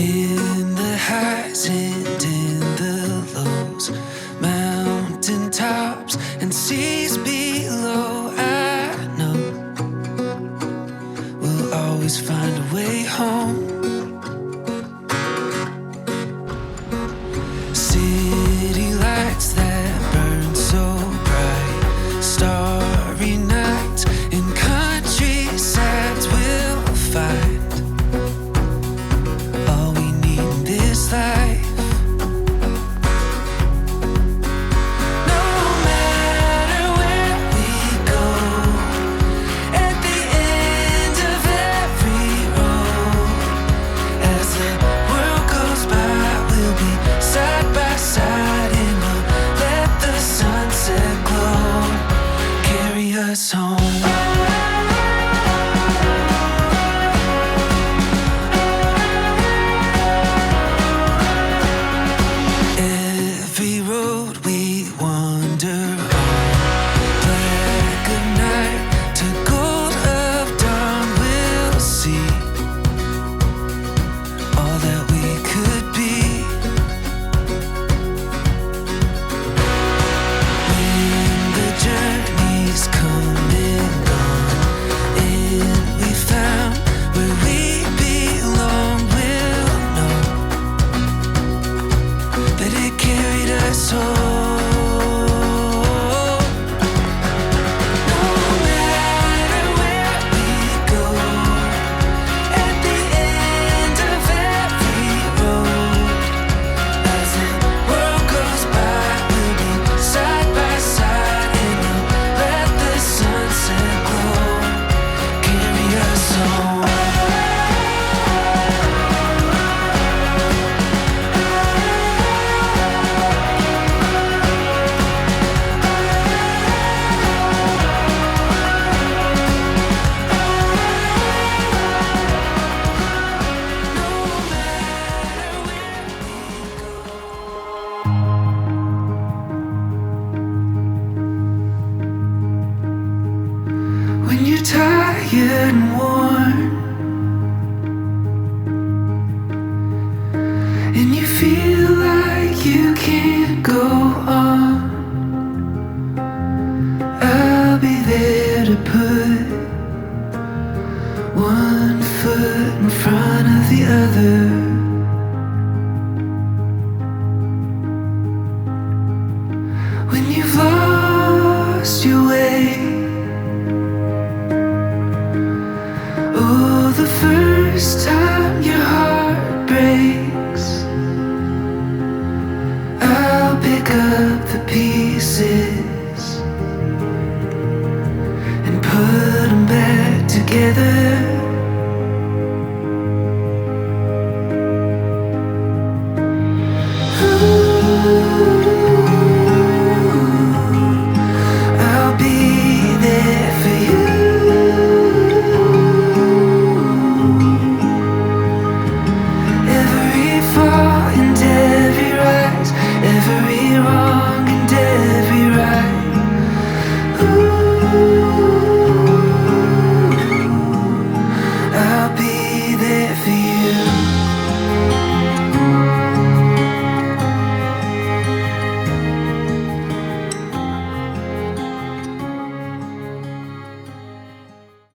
In the highs and in the lows, mountain tops and seas below, I know we'll always find a way home. City lights that burn so bright, starry nights in countrysides we'll find all we need in this life. No matter where we go, at the end of every road, as the world goes by, we'll be side by side and we'll let the sunset glow carry us home. Every road we wander on, black of night to gold of dawn, we'll see all that we could be. When the journey's come and gone, and we found where we belong, we'll know that it carried us home. No matter where we go, at the end of every road, as the world goes by, we'll be side by side and we'll let the sunset glow carry us home. When you're tired and worn, and you feel